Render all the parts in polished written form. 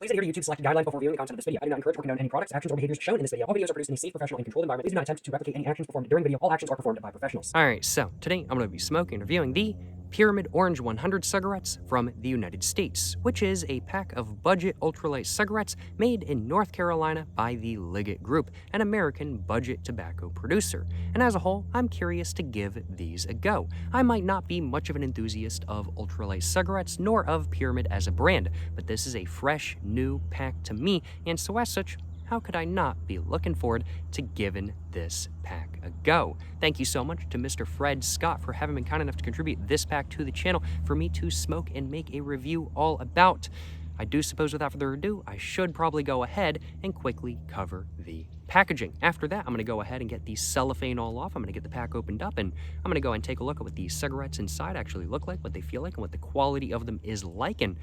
Please adhere to YouTube's selected guidelines before viewing the content of this video. I do not encourage or condone any products, actions, or behaviors shown in this video. All videos are produced in a safe, professional, and controlled environment. Please do not attempt to replicate any actions performed during the video. All actions are performed by professionals. Alright, so today I'm going to be smoking and reviewing the Pyramid Orange 100 cigarettes from the United States, which is a pack of budget ultralight cigarettes made in North Carolina by the Liggett Group, an American budget tobacco producer. And as a whole, I'm curious to give these a go. I might not be much of an enthusiast of ultralight cigarettes, nor of Pyramid as a brand, but this is a fresh, new pack to me, and so as such, how could I not be looking forward to giving this pack a go? Thank you so much to Mr. Fred Scott for having been kind enough to contribute this pack to the channel for me to smoke and make a review all about. I do suppose without further ado, I should probably go ahead and quickly cover the packaging. After that, I'm going to go ahead and get the cellophane all off. I'm going to get the pack opened up, and I'm going to go and take a look at what these cigarettes inside actually look like, what they feel like, and what the quality of them is like, and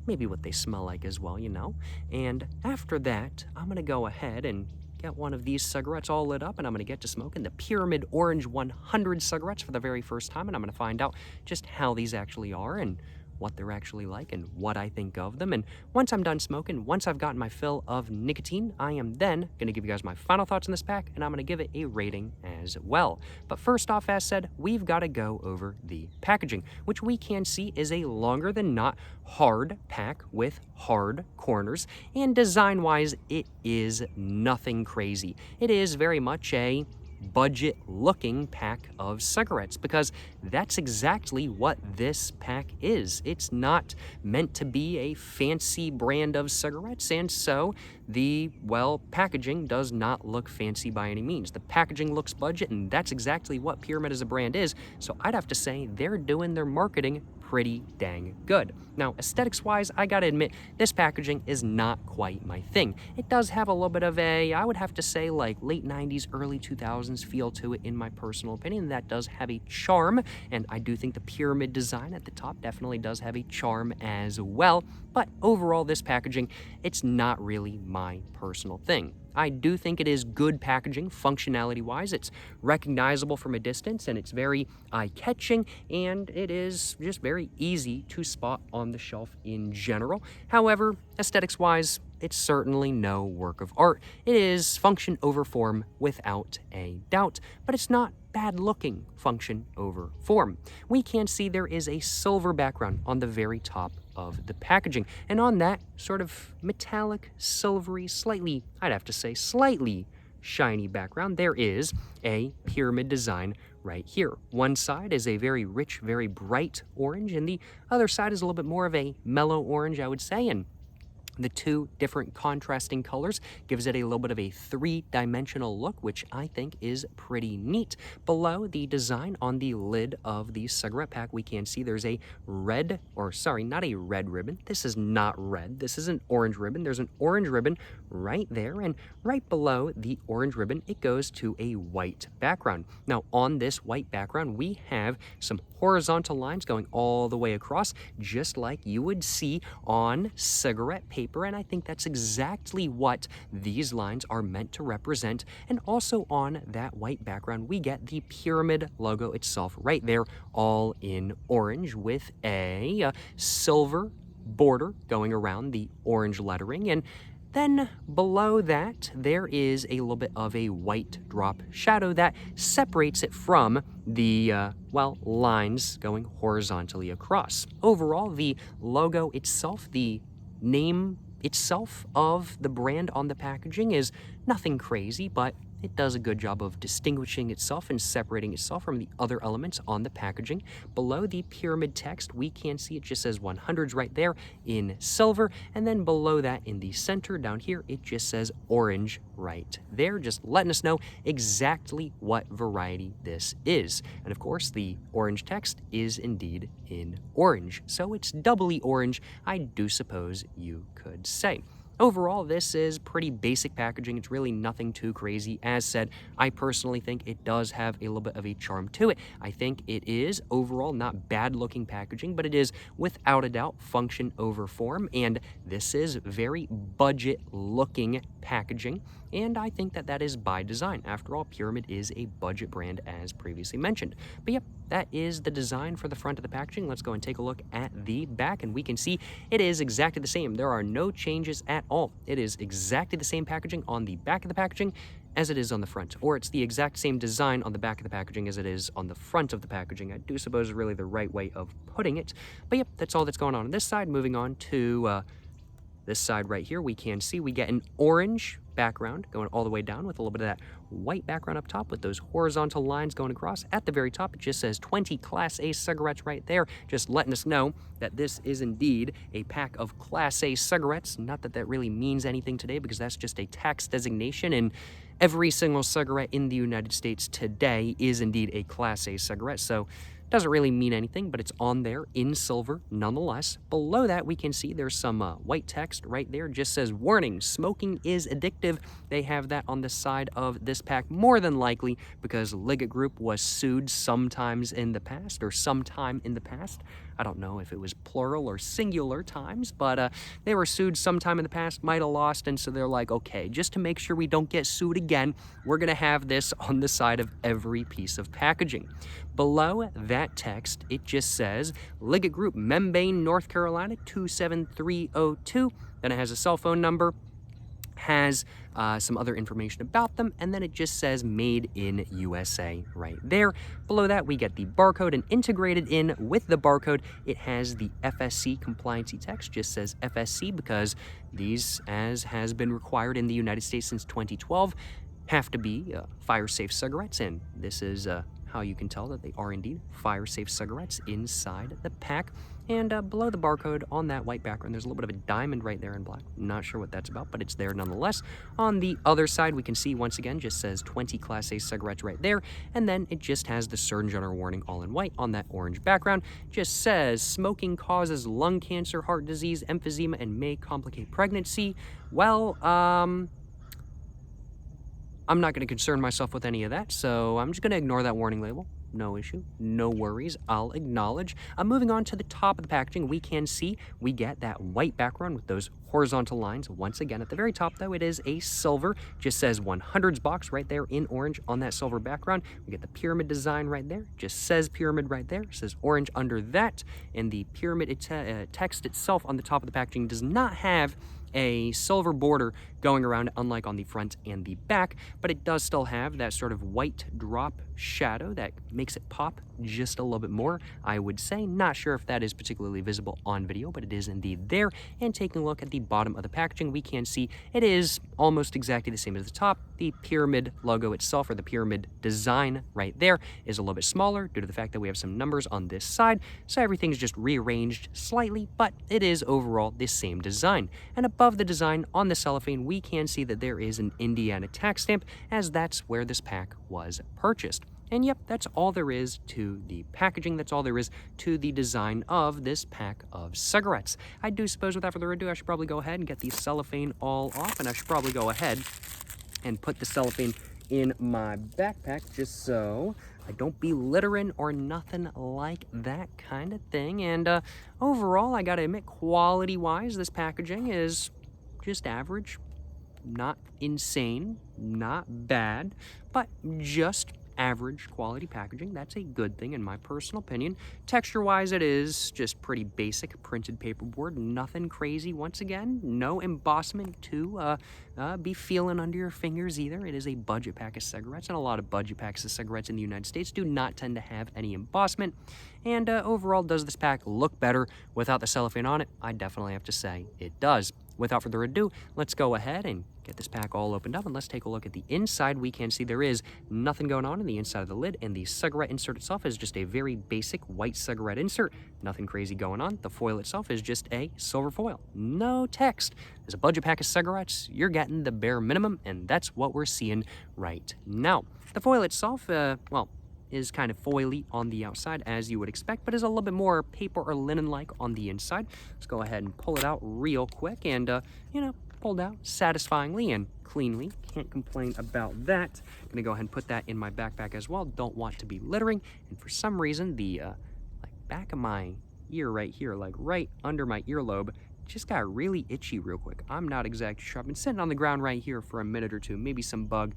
maybe what they smell like as well, you know. And after that, I'm going to go ahead and get one of these cigarettes all lit up, and I'm going to get to smoking the Pyramid Orange 100 cigarettes for the very first time, and I'm going to find out just how these actually are and what they're actually like and what I think of them. And once I'm done smoking, once I've gotten my fill of nicotine, I am then going to give you guys my final thoughts on this pack, and I'm going to give it a rating as well. But first off, as said, we've got to go over the packaging, which we can see is a longer than not hard pack with hard corners, and design-wise, it is nothing crazy. It is very much a budget looking pack of cigarettes, because that's exactly what this pack is. It's not meant to be a fancy brand of cigarettes, and so the, well, packaging does not look fancy by any means. The packaging looks budget, and that's exactly what Pyramid as a brand is, so I'd have to say they're doing their marketing pretty dang good. Now, aesthetics-wise, I gotta admit, this packaging is not quite my thing. It does have a little bit of a, I would have to say, like late 90s, early 2000s feel to it in my personal opinion. That does have a charm, and I do think the pyramid design at the top definitely does have a charm as well. But overall, this packaging, it's not really my personal thing. I do think it is good packaging, functionality-wise. It's recognizable from a distance, and it's very eye-catching, and it is just very easy to spot on the shelf in general. However, aesthetics-wise, it's certainly no work of art. It is function over form without a doubt, but it's not bad-looking function over form. We can see there is a silver background on the very top of the packaging, and on that sort of metallic, silvery, slightly, I'd have to say, slightly shiny background, there is a pyramid design right here. One side is a very rich, very bright orange, and the other side is a little bit more of a mellow orange, I would say, and the two different contrasting colors gives it a little bit of a three-dimensional look, which I think is pretty neat. Below the design on the lid of the cigarette pack, we can see there's a red, or sorry, not a red ribbon. This is not red. This is an orange ribbon. There's an orange ribbon right there, and right below the orange ribbon, it goes to a white background. Now, on this white background, we have some horizontal lines going all the way across, just like you would see on cigarette paper, and I think that's exactly what these lines are meant to represent. And also on that white background, we get the pyramid logo itself right there, all in orange with a silver border going around the orange lettering. And then below that, there is a little bit of a white drop shadow that separates it from the, well, lines going horizontally across. Overall, the logo itself, the name itself of the brand on the packaging is nothing crazy, but it does a good job of distinguishing itself and separating itself from the other elements on the packaging. Below the pyramid text, we can see it just says 100s right there in silver, and then below that in the center down here, it just says orange right there, just letting us know exactly what variety this is. And of course, the orange text is indeed in orange, so it's doubly orange, I do suppose you could say. Overall, this is pretty basic packaging. It's really nothing too crazy. As said, I personally think it does have a little bit of a charm to it. I think it is overall not bad looking packaging, but it is without a doubt function over form, and this is very budget looking packaging, and I think that that is by design. After all, Pyramid is a budget brand, as previously mentioned. But yep, that is the design for the front of the packaging. Let's go and take a look at the back, and we can see it is exactly the same. There are no changes at all. It is exactly the same packaging on the back of the packaging as it is on the front, or it's the exact same design on the back of the packaging as it is on the front of the packaging. I do suppose is really the right way of putting it. But yep, that's all that's going on this side. Moving on to this side right here, we can see we get an orange background going all the way down with a little bit of that white background up top with those horizontal lines going across. At the very top, it just says 20 Class A cigarettes right there, just letting us know that this is indeed a pack of Class A cigarettes. Not that that really means anything today, because that's just a tax designation, and every single cigarette in the United States today is indeed a Class A cigarette, so doesn't really mean anything, but it's on there in silver nonetheless. Below that, we can see there's some white text right there. Just says, warning, smoking is addictive. They have that on the side of this pack, more than likely because Liggett Group was sued sometimes in the past, or sometime in the past. I don't know if it was plural or singular times, but they were sued sometime in the past, might have lost, and so they're like, okay, just to make sure we don't get sued again, we're going to have this on the side of every piece of packaging. Below that text, it just says, Liggett Group, Membane, North Carolina, 27302. Then it has a cell phone number, has some other information about them, and then it just says Made in USA right there. Below that, we get the barcode, and integrated in with the barcode, it has the FSC compliancy text. Just says FSC because these, as has been required in the United States since 2012, have to be fire-safe cigarettes, and this is how you can tell that they are indeed fire-safe cigarettes inside the pack. And below the barcode on that white background, there's a little bit of a diamond right there in black. Not sure what that's about, but it's there nonetheless. On the other side, we can see once again, just says 20 Class A cigarettes right there. And then it just has the Surgeon General warning all in white on that orange background. Just says smoking causes lung cancer, heart disease, emphysema, and may complicate pregnancy. Well, I'm not going to concern myself with any of that, so I'm just going to ignore that warning label. No issue, no worries, I'll acknowledge. Moving on to the top of the packaging, we can see we get that white background with those horizontal lines. Once again, at the very top, though, it is a silver. Just says 100s box right there in orange on that silver background. We get the pyramid design right there. Just says pyramid right there. It says orange under that. And the pyramid text itself on the top of the packaging does not have a silver border going around, unlike on the front and the back, but it does still have that sort of white drop shadow that makes it pop just a little bit more, I would say. Not sure if that is particularly visible on video, but it is indeed there. And taking a look at the bottom of the packaging, we can see it is almost exactly the same as the top. The pyramid logo itself, or the pyramid design right there, is a little bit smaller due to the fact that we have some numbers on this side, so everything's just rearranged slightly, but it is overall the same design. And above the design on the cellophane, we can see that there is an Indiana tax stamp, as that's where this pack was purchased. And yep, that's all there is to the packaging. That's all there is to the design of this pack of cigarettes. I do suppose without further ado, I should probably go ahead and get the cellophane all off, and I should probably go ahead and put the cellophane in my backpack just so I don't be littering or nothing like that kind of thing. And overall, I gotta admit, quality-wise, this packaging is just average. Not insane, not bad, but just average quality packaging. That's a good thing in my personal opinion. Texture-wise, it is just pretty basic printed paperboard. Nothing crazy. Once again, no embossment to be feeling under your fingers either. It is a budget pack of cigarettes, and a lot of budget packs of cigarettes in the United States do not tend to have any embossment. And overall, does this pack look better without the cellophane on it? I definitely have to say it does. Without further ado, let's go ahead and get this pack all opened up, and let's take a look at the inside. We can see there is nothing going on in the inside of the lid, and the cigarette insert itself is just a very basic white cigarette insert. Nothing crazy going on. The foil itself is just a silver foil. No text. As a budget pack of cigarettes, you're getting the bare minimum, and that's what we're seeing right now. The foil itself, well, is kind of foily on the outside, as you would expect, but is a little bit more paper or linen-like on the inside. Let's go ahead and pull it out real quick, and, pulled out satisfyingly and cleanly. Can't complain about that. Gonna go ahead and put that in my backpack as well. Don't want to be littering, and for some reason, the back of my ear right here, like right under my earlobe, just got really itchy real quick. I'm not exactly sure. I've been sitting on the ground right here for a minute or two. Maybe some bug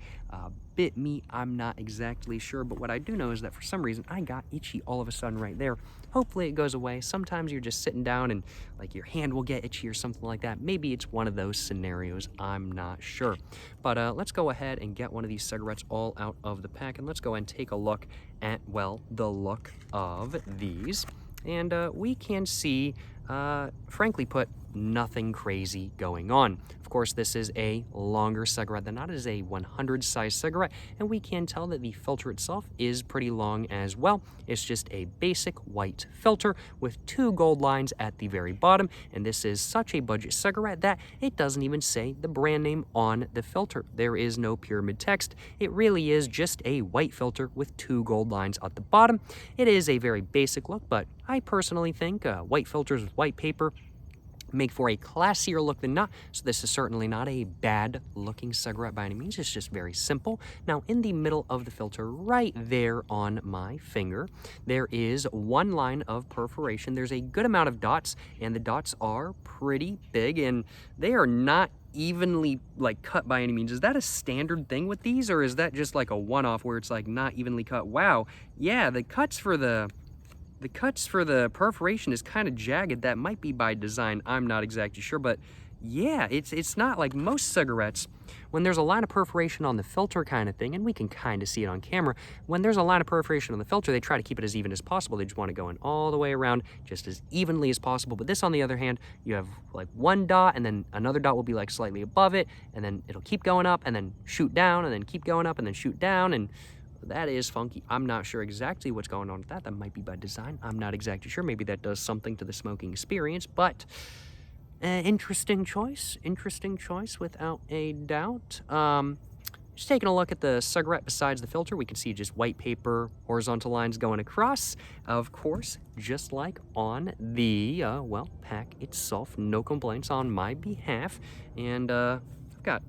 bit me. I'm not exactly sure. But what I do know is that for some reason, I got itchy all of a sudden right there. Hopefully it goes away. Sometimes you're just sitting down and like your hand will get itchy or something like that. Maybe it's one of those scenarios. I'm not sure. But let's go ahead and get one of these cigarettes all out of the pack. And let's go and take a look at, well, the look of these. And we can see, frankly put, nothing crazy going on. Of course, this is a longer cigarette than that. It is a 100 size cigarette, and we can tell that the filter itself is pretty long as well. It's just a basic white filter with 2 gold lines at the very bottom, and this is such a budget cigarette that it doesn't even say the brand name on the filter. There is no pyramid text. It really is just a white filter with 2 gold lines at the bottom. It is a very basic look, but I personally think white filters with white paper make for a classier look than not, so this is certainly not a bad looking cigarette by any means. It's just very simple. Now, in the middle of the filter, right there on my finger, there is 1 line of perforation. There's a good amount of dots, and the dots are pretty big, and they are not evenly like cut by any means. Is that a standard thing with these, or is that just like a one-off where it's like not evenly cut? Wow, yeah, the cuts for the perforation is kind of jagged. That might be by design. I'm not exactly sure, but yeah, it's not like most cigarettes. When there's a line of perforation on the filter kind of thing, and we can kind of see it on camera, when there's a line of perforation on the filter, they try to keep it as even as possible. They just want to go in all the way around just as evenly as possible. But this, on the other hand, you have like 1 dot, and then another dot will be like slightly above it, and then it'll keep going up, and then shoot down, and then keep going up, and then shoot down, and that is funky. I'm not sure exactly what's going on with that. That might be by design. I'm not exactly sure. Maybe that does something to the smoking experience, but interesting choice without a doubt. Just taking a look at the cigarette besides the filter, we can see just white paper, horizontal lines going across. Of course, just like on the, well, pack itself. No complaints on my behalf. And I've got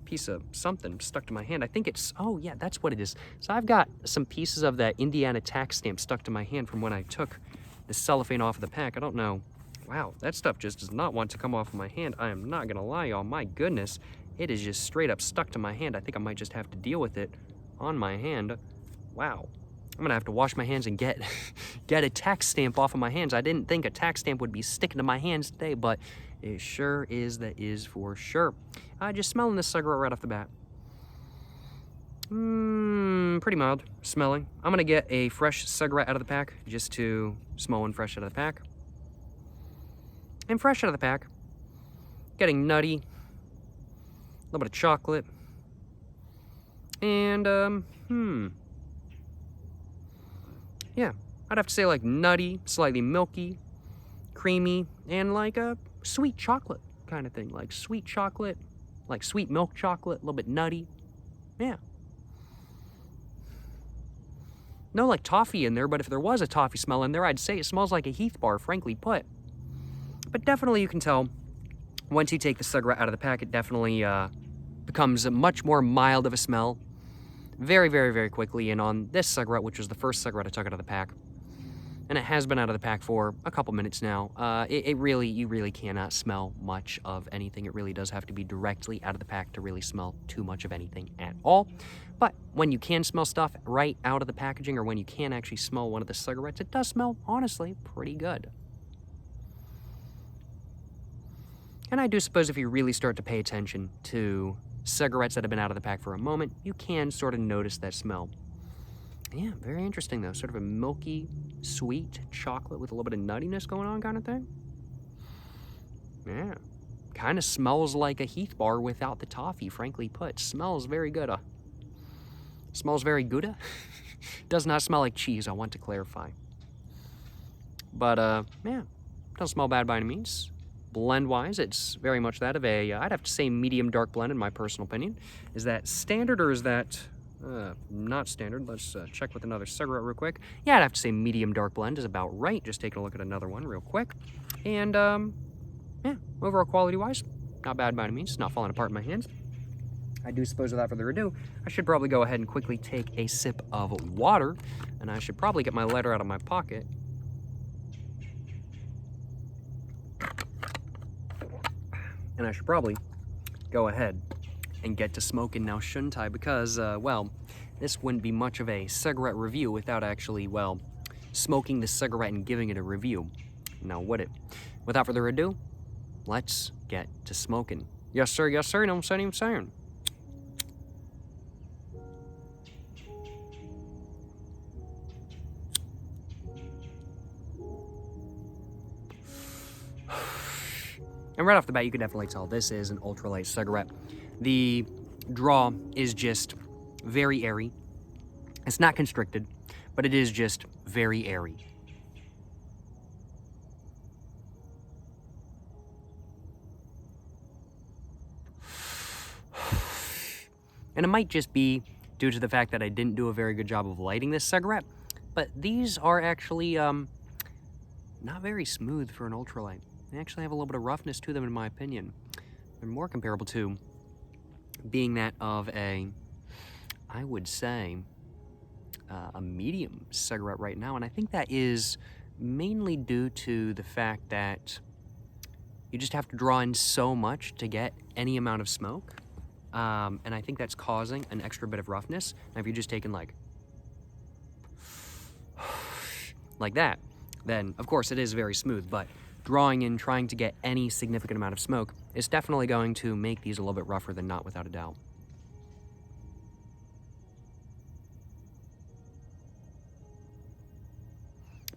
piece of something stuck to my hand. I think it's, oh yeah, that's what it is. So I've got some pieces of that Indiana tax stamp stuck to my hand from when I took the cellophane off of the pack. I don't know. Wow, that stuff just does not want to come off of my hand. I am not gonna lie, y'all. My goodness, it is just straight up stuck to my hand. I think I might just have to deal with it on my hand. Wow. I'm gonna have to wash my hands and get a tax stamp off of my hands. I didn't think a tax stamp would be sticking to my hands today, but it sure is. That is for sure. Just smelling this cigarette right off the bat. Pretty mild smelling. I'm gonna get a fresh cigarette out of the pack just to smell one fresh out of the pack. And fresh out of the pack, getting nutty, a little bit of chocolate, and yeah, I'd have to say like nutty, slightly milky, creamy, and like a sweet chocolate kind of thing. Like sweet chocolate, like sweet milk chocolate, a little bit nutty. Yeah. No like toffee in there, but if there was a toffee smell in there, I'd say it smells like a Heath bar, frankly put. But definitely you can tell once you take the cigarette out of the pack, it definitely becomes a much more mild of a smell very, very, very quickly. And on this cigarette, which was the first cigarette I took out of the pack, and it has been out of the pack for a couple minutes now, you really cannot smell much of anything. It really does have to be directly out of the pack to really smell too much of anything at all. But when you can smell stuff right out of the packaging, or when you can actually smell one of the cigarettes, it does smell, honestly, pretty good. And I do suppose if you really start to pay attention to cigarettes that have been out of the pack for a moment, you can sort of notice that smell. Yeah, very interesting though. Sort of a milky, sweet chocolate with a little bit of nuttiness going on kind of thing. Yeah, kind of smells like a Heath bar without the toffee, frankly put. Smells very good. Smells very good. Does not smell like cheese, I want to clarify. But yeah, doesn't smell bad by any means. Blend-wise, it's very much that of a, I'd have to say medium dark blend in my personal opinion. Is that standard or is that not standard? Let's check with another cigarette real quick. Yeah, I'd have to say medium dark blend is about right. Just taking a look at another one real quick. And yeah, overall quality-wise, not bad by any means. It's not falling apart in my hands. I do suppose without further ado, I should probably go ahead and quickly take a sip of water. And I should probably get my lighter out of my pocket. And I should probably go ahead and get to smoking now, shouldn't I? Because, well, this wouldn't be much of a cigarette review without actually, well, smoking the cigarette and giving it a review. Now, would it? Without further ado, let's get to smoking. Yes, sir, you know what I'm saying? And right off the bat, you can definitely tell this is an ultralight cigarette. The draw is just very airy. It's not constricted, but it is just very airy. And it might just be due to the fact that I didn't do a very good job of lighting this cigarette, but these are actually not very smooth for an ultralight. They actually have a little bit of roughness to them, in my opinion. They're more comparable to being that of a, I would say, a medium cigarette right now. And I think that is mainly due to the fact that you just have to draw in so much to get any amount of smoke. And I think that's causing an extra bit of roughness. Now, if you're just taking like that, then of course it is very smooth, but drawing in, trying to get any significant amount of smoke is definitely going to make these a little bit rougher than not, without a doubt.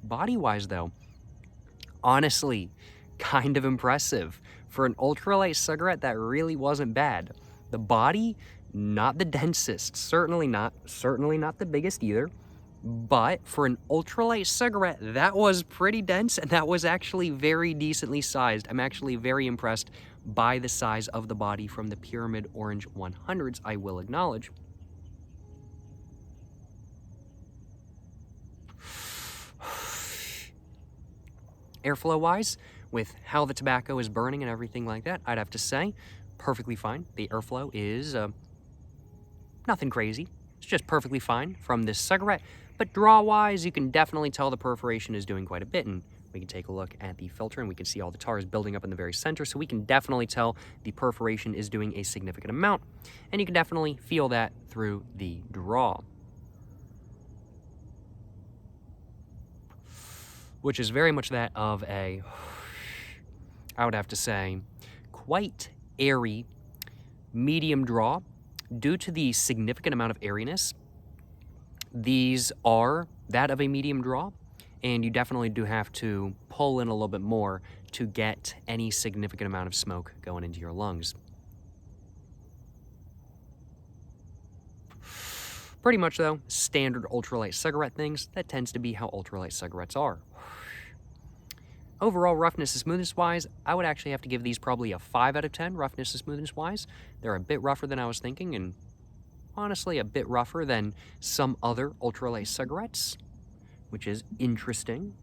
Body-wise, though, honestly, kind of impressive. For an ultralight cigarette, that really wasn't bad. The body, not the densest, certainly not the biggest either. But for an ultralight cigarette, that was pretty dense, and that was actually very decently sized. I'm actually very impressed by the size of the body from the Pyramid Orange 100s, I will acknowledge. Airflow-wise, with how the tobacco is burning and everything like that, I'd have to say, perfectly fine. The airflow is nothing crazy. It's just perfectly fine from this cigarette. But draw-wise, you can definitely tell the perforation is doing quite a bit. And we can take a look at the filter, and we can see all the tar is building up in the very center. So we can definitely tell the perforation is doing a significant amount. And you can definitely feel that through the draw, which is very much that of a, I would have to say, quite airy medium draw. Due to the significant amount of airiness, these are that of a medium draw, and you definitely do have to pull in a little bit more to get any significant amount of smoke going into your lungs. Pretty much, though, standard ultralight cigarette things, that tends to be how ultralight cigarettes are. Overall, roughness and smoothness-wise, I would actually have to give these probably a 5 out of 10, roughness and smoothness-wise. They're a bit rougher than I was thinking, and honestly a bit rougher than some other ultralight cigarettes, which is interesting.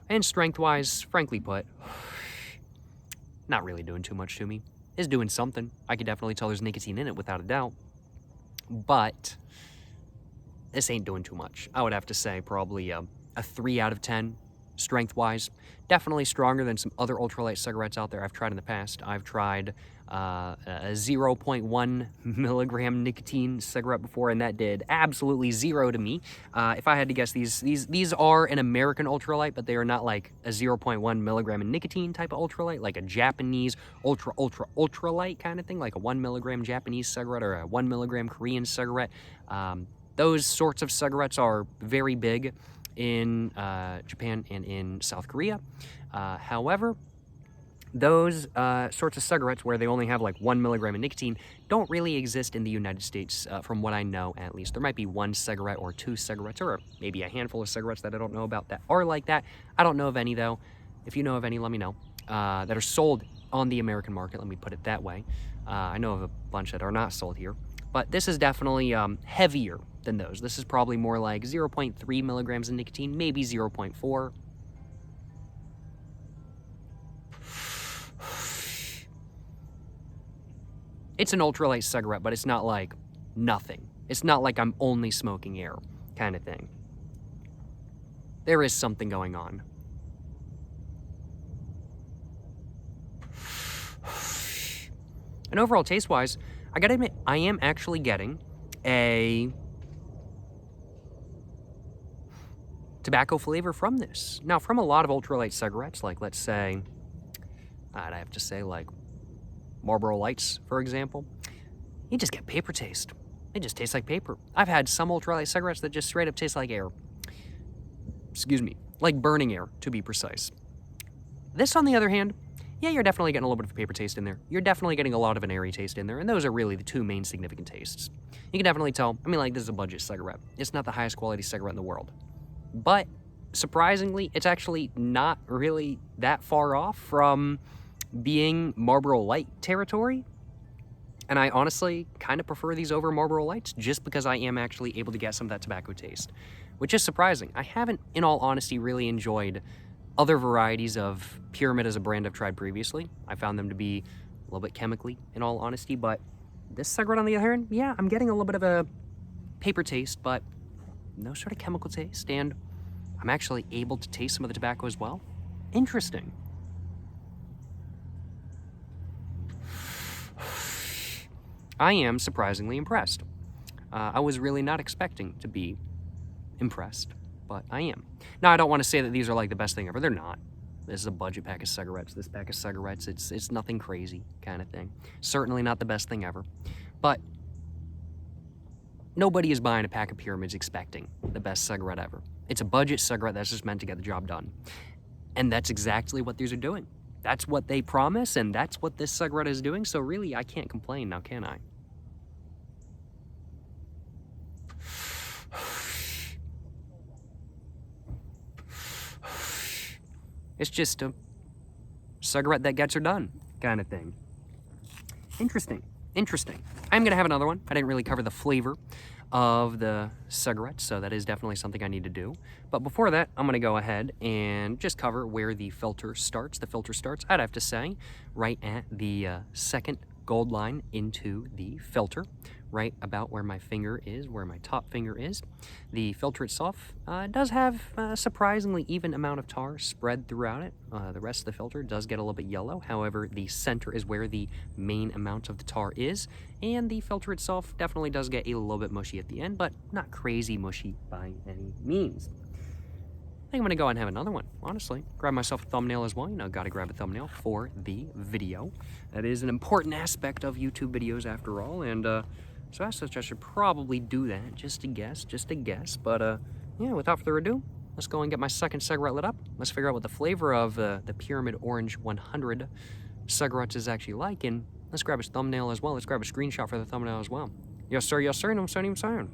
And strength-wise, frankly put, not really doing too much to me. It's doing something. I could definitely tell there's nicotine in it, without a doubt. But this ain't doing too much. I would have to say probably a 3 out of 10, strength-wise. Definitely stronger than some other ultralight cigarettes out there I've tried in the past. I've tried a 0.1 milligram nicotine cigarette before, and that did absolutely zero to me. If I had to guess, these are an American ultralight, but they are not like a 0.1 milligram in nicotine type of ultralight, like a Japanese ultralight kind of thing, like a 1 milligram Japanese cigarette or a 1 milligram Korean cigarette. Those sorts of cigarettes are very big in Japan and in South Korea. However, those sorts of cigarettes where they only have like 1 milligram of nicotine don't really exist in the United States, from what I know, at least. There might be 1 cigarette or 2 cigarettes, or maybe a handful of cigarettes that I don't know about that are like that. I don't know of any, though. If you know of any, let me know. That are sold on the American market, let me put it that way. I know of a bunch that are not sold here. But this is definitely heavier than those. This is probably more like 0.3 milligrams of nicotine, maybe 0.4. It's an ultralight cigarette, but it's not like nothing. It's not like I'm only smoking air kind of thing. There is something going on. And overall, taste-wise, I gotta admit, I am actually getting a tobacco flavor from this. Now, from a lot of ultralight cigarettes, like, let's say, I'd have to say, like, Marlboro Lights, for example, you just get paper taste. It just tastes like paper. I've had some ultralight cigarettes that just straight up taste like air. Excuse me, like burning air, to be precise. This, on the other hand, yeah, you're definitely getting a little bit of a paper taste in there. You're definitely getting a lot of an airy taste in there, and those are really the two main significant tastes. You can definitely tell, I mean, like, this is a budget cigarette. It's not the highest quality cigarette in the world. But, surprisingly, it's actually not really that far off from being Marlboro Light territory. And I honestly kind of prefer these over Marlboro Lights just because I am actually able to get some of that tobacco taste, which is surprising. I haven't, in all honesty, really enjoyed other varieties of Pyramid as a brand I've tried previously. I found them to be a little bit chemically, in all honesty, but this cigarette, on the other hand, yeah, I'm getting a little bit of a paper taste, but no sort of chemical taste, and I'm actually able to taste some of the tobacco as well. Interesting. I am surprisingly impressed. I was really not expecting to be impressed, but I am. Now, I don't want to say that these are like the best thing ever. They're not. This is a budget pack of cigarettes. This pack of cigarettes, it's nothing crazy kind of thing. Certainly not the best thing ever. But nobody is buying a pack of Pyramids expecting the best cigarette ever. It's a budget cigarette that's just meant to get the job done. And that's exactly what these are doing. That's what they promise, and that's what this cigarette is doing, so really, I can't complain now, can I? It's just a cigarette that gets her done, kind of thing. Interesting. Interesting. I'm going to have another one. I didn't really cover the flavor of the cigarette, so that is definitely something I need to do. But before that, I'm going to go ahead and just cover where the filter starts. The filter starts, I'd have to say, right at the second gold line into the filter, right about where my finger is, where my top finger is. The filter itself does have a surprisingly even amount of tar spread throughout it. The rest of the filter does get a little bit yellow. However, the center is where the main amount of the tar is, and the filter itself definitely does get a little bit mushy at the end, but not crazy mushy by any means. I think I'm going to go ahead and have another one, honestly. Grab myself a thumbnail as well. You know, got to grab a thumbnail for the video. That is an important aspect of YouTube videos after all, and so as such, I should probably do that, just a guess. But yeah, without further ado, let's go and get my second cigarette lit up. Let's figure out what the flavor of the Pyramid Orange 100 cigarettes is actually like, and let's grab his thumbnail as well. Let's grab a screenshot for the thumbnail as well. Yes, sir, and I'm saying.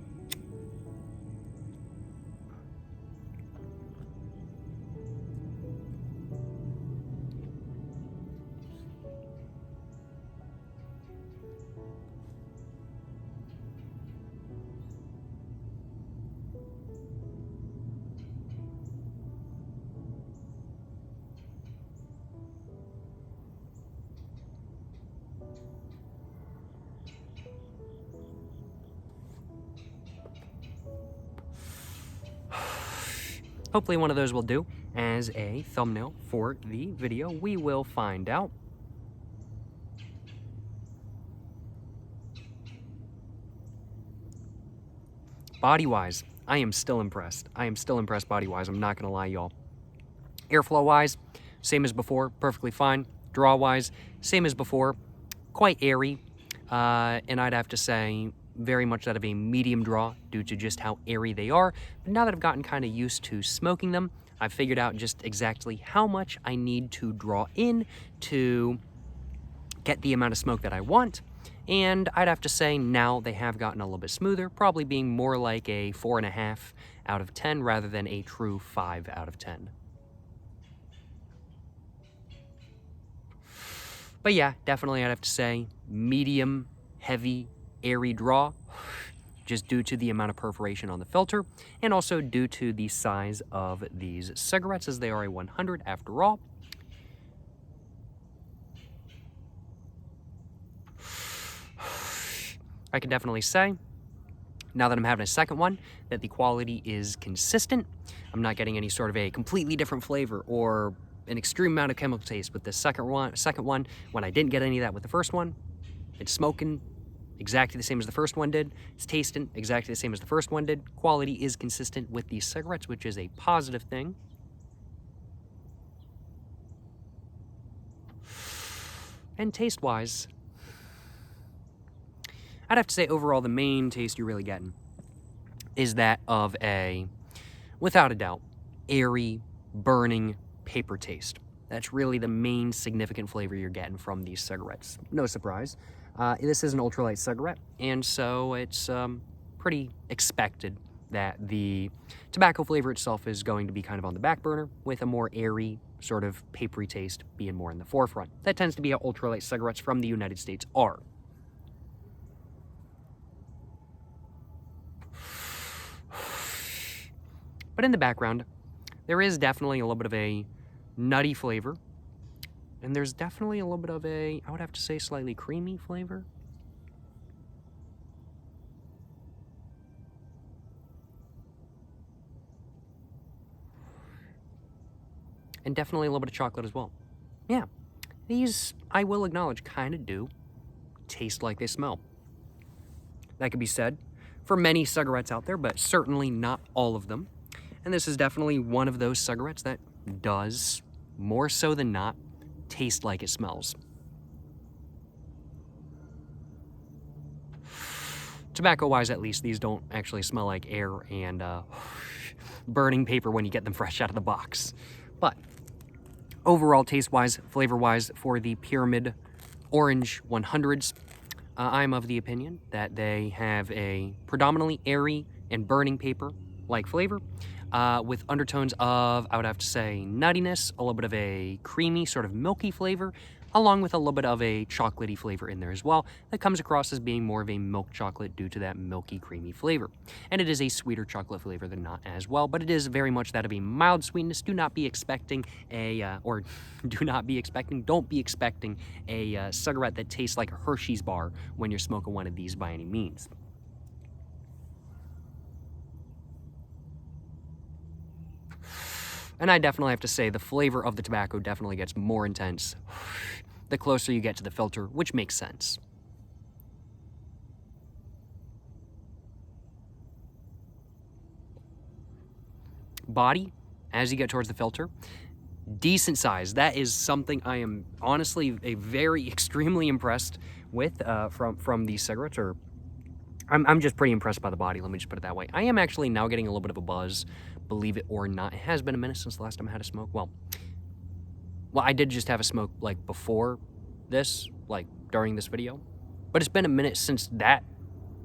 Hopefully one of those will do as a thumbnail for the video. We will find out. Body-wise, I am still impressed. Body-wise, I'm not gonna lie, y'all. Airflow-wise, same as before, perfectly fine. Draw-wise, same as before, quite airy. And I'd have to say, very much out of a medium draw due to just how airy they are. But now that I've gotten kind of used to smoking them, I've figured out just exactly how much I need to draw in to get the amount of smoke that I want. And I'd have to say now they have gotten a little bit smoother, probably being more like a 4.5 out of 10 rather than a true 5 out of 10. But yeah, definitely I'd have to say medium, heavy, airy draw, just due to the amount of perforation on the filter, and also due to the size of these cigarettes, as they are a 100 after all. I can definitely say, now that I'm having a second one, that the quality is consistent. I'm not getting any sort of a completely different flavor or an extreme amount of chemical taste with the second one, when I didn't get any of that with the first one. It's smoking exactly the same as the first one did. It's tasting exactly the same as the first one did. Quality is consistent with these cigarettes, which is a positive thing. And taste-wise, I'd have to say overall the main taste you're really getting is that of a, without a doubt, airy, burning paper taste. That's really the main significant flavor you're getting from these cigarettes. No surprise. This is an ultralight cigarette, and so it's pretty expected that the tobacco flavor itself is going to be kind of on the back burner, with a more airy, sort of papery taste being more in the forefront. That tends to be how ultralight cigarettes from the United States are. But in the background, there is definitely a little bit of a nutty flavor, and there's definitely a little bit of a, I would have to say, slightly creamy flavor. And definitely a little bit of chocolate as well. Yeah, these, I will acknowledge, kind of do taste like they smell. That could be said for many cigarettes out there, but certainly not all of them. And this is definitely one of those cigarettes that does, more so than not, taste like it smells. Tobacco-wise, at least, these don't actually smell like air and burning paper when you get them fresh out of the box. But overall, taste-wise, flavor-wise, for the Pyramid Orange 100s, I'm of the opinion that they have a predominantly airy and burning paper-like flavor, with undertones of, I would have to say, nuttiness, a little bit of a creamy, sort of milky flavor, along with a little bit of a chocolatey flavor in there as well, that comes across as being more of a milk chocolate due to that milky, creamy flavor. And it is a sweeter chocolate flavor than not as well, but it is very much that of a mild sweetness. Do not be expecting a, don't be expecting a cigarette that tastes like a Hershey's bar when you're smoking one of these by any means. And I definitely have to say the flavor of the tobacco definitely gets more intense the closer you get to the filter, which makes sense. Body, as you get towards the filter, decent size. That is something I am honestly extremely impressed with from these cigarettes, or I'm just pretty impressed by the body, let me just put it that way. I am actually now getting a little bit of a buzz, believe it or not. It has been a minute since the last time I had a smoke. Well, I did just have a smoke, like, before this, like, during this video. But it's been a minute since that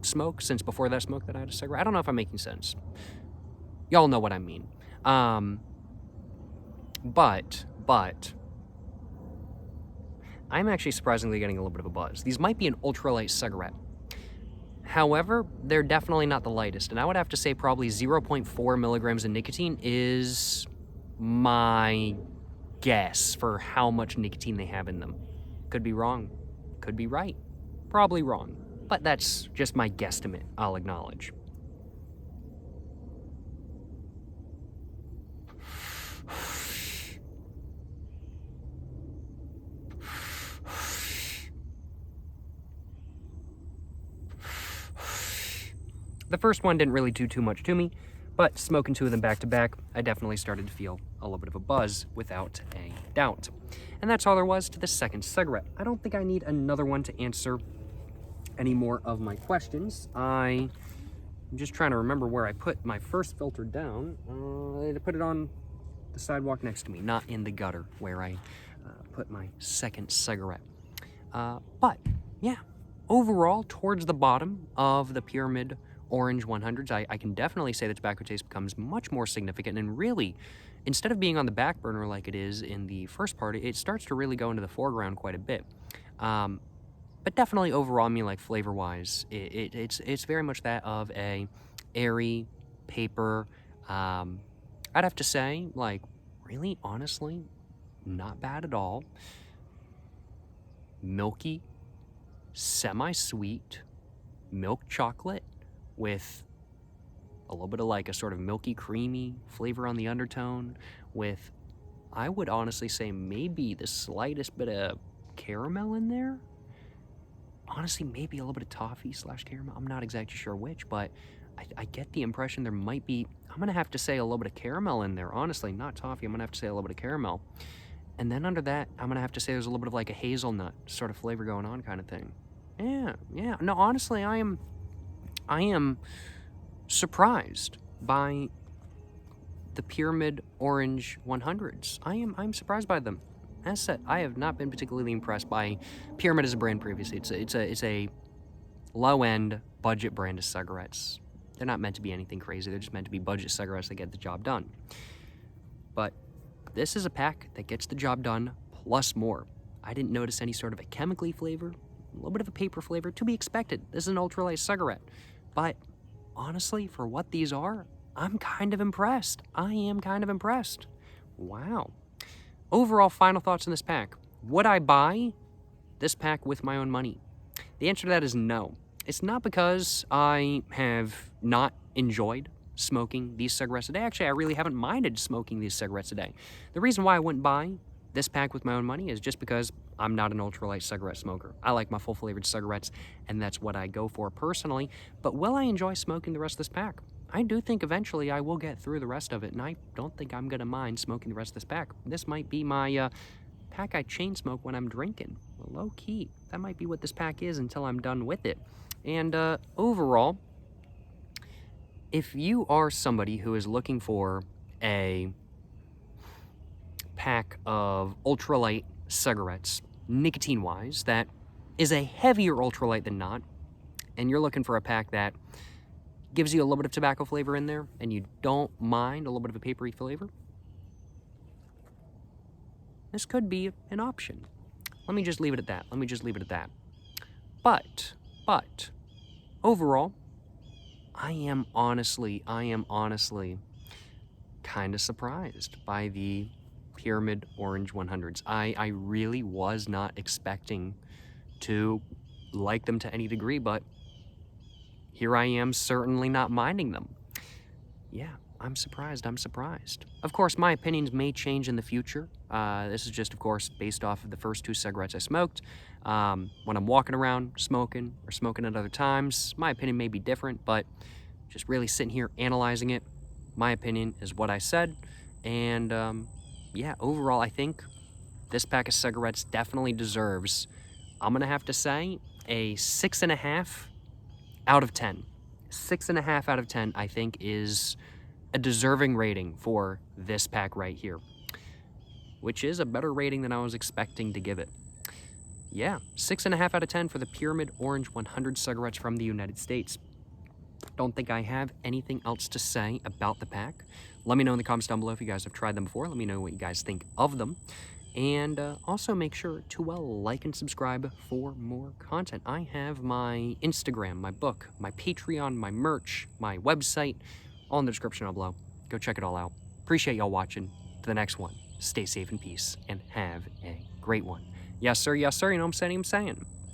smoke, since before that smoke that I had a cigarette. I don't know if I'm making sense. Y'all know what I mean. But, I'm actually surprisingly getting a little bit of a buzz. These might be an ultralight cigarette. However, they're definitely not the lightest, and I would have to say probably 0.4 milligrams of nicotine is my guess for how much nicotine they have in them. Could be wrong, could be right, probably wrong, but that's just my guesstimate, I'll acknowledge. The first one didn't really do too much to me, but smoking two of them back to back, I definitely started to feel a little bit of a buzz, without a doubt. And that's all there was to the second cigarette. I don't think I need another one to answer any more of my questions. I'm just trying to remember where I put my first filter down. I put it on the sidewalk next to me, not in the gutter where I put my second cigarette. But yeah, overall, towards the bottom of the Pyramid Orange 100s, I can definitely say the tobacco taste becomes much more significant, and really, instead of being on the back burner like it is in the first part, it starts to really go into the foreground quite a bit. But definitely overall, I mean, like, flavor-wise, it's very much that of a airy paper. I'd have to say, like, really, honestly, not bad at all. Milky, semi-sweet milk chocolate with a little bit of, like, a sort of milky, creamy flavor on the undertone, with, I would honestly say, maybe the slightest bit of caramel in there. honestly, maybe a little bit of toffee / caramel. I'm not exactly sure which, but I get the impression there might be, I'm going to have to say a little bit of caramel in there. Honestly, not toffee. I'm going to have to say a little bit of caramel. And then under that, I'm going to have to say there's a little bit of like a hazelnut sort of flavor going on kind of thing. Yeah. No, honestly, I am surprised by the Pyramid Orange 100s. I'm surprised by them. As said, I have not been particularly impressed by Pyramid as a brand previously. It's a low-end budget brand of cigarettes. They're not meant to be anything crazy. They're just meant to be budget cigarettes that get the job done. But this is a pack that gets the job done plus more. I didn't notice any sort of a chemically flavor, a little bit of a paper flavor, to be expected. This is an ultralight cigarette. But honestly, for what these are, I'm kind of impressed. I am kind of impressed. Wow. Overall, final thoughts on this pack. Would I buy this pack with my own money? The answer to that is no. It's not because I have not enjoyed smoking these cigarettes today. Actually, I really haven't minded smoking these cigarettes today. The reason why I wouldn't buy this pack with my own money is just because I'm not an ultralight cigarette smoker. I like my full-flavored cigarettes, and that's what I go for personally. But will I enjoy smoking the rest of this pack? I do think eventually I will get through the rest of it, and I don't think I'm going to mind smoking the rest of this pack. This might be my pack I chain smoke when I'm drinking. Low-key, that might be what this pack is until I'm done with it. And overall, if you are somebody who is looking for a pack of ultralight cigarettes, nicotine-wise, that is a heavier ultralight than not, and you're looking for a pack that gives you a little bit of tobacco flavor in there, and you don't mind a little bit of a papery flavor, this could be an option. Let me just leave it at that. But, overall, I am honestly kind of surprised by the Pyramid Orange 100s. I really was not expecting to like them to any degree, but here I am certainly not minding them. Yeah, I'm surprised. Of course, my opinions may change in the future. This is just, of course, based off of the first 2 cigarettes I smoked. When I'm walking around smoking or smoking at other times, my opinion may be different, but just really sitting here analyzing it, my opinion is what I said. And yeah, overall, I think this pack of cigarettes definitely deserves, I'm going to have to say, a 6.5 out of 10. 6.5 out of 10, I think, is a deserving rating for this pack right here, which is a better rating than I was expecting to give it. Yeah, 6.5 out of 10 for the Pyramid Orange 100 cigarettes from the United States. Don't think I have anything else to say about the pack. Let me know in the comments down below if you guys have tried them before. Let me know what you guys think of them. And also make sure to like and subscribe for more content. I have my Instagram, my book, my Patreon, my merch, my website, all in the description down below. Go check it all out. Appreciate y'all watching. To the next one, stay safe and peace, and have a great one. Yes, sir, you know what I'm saying?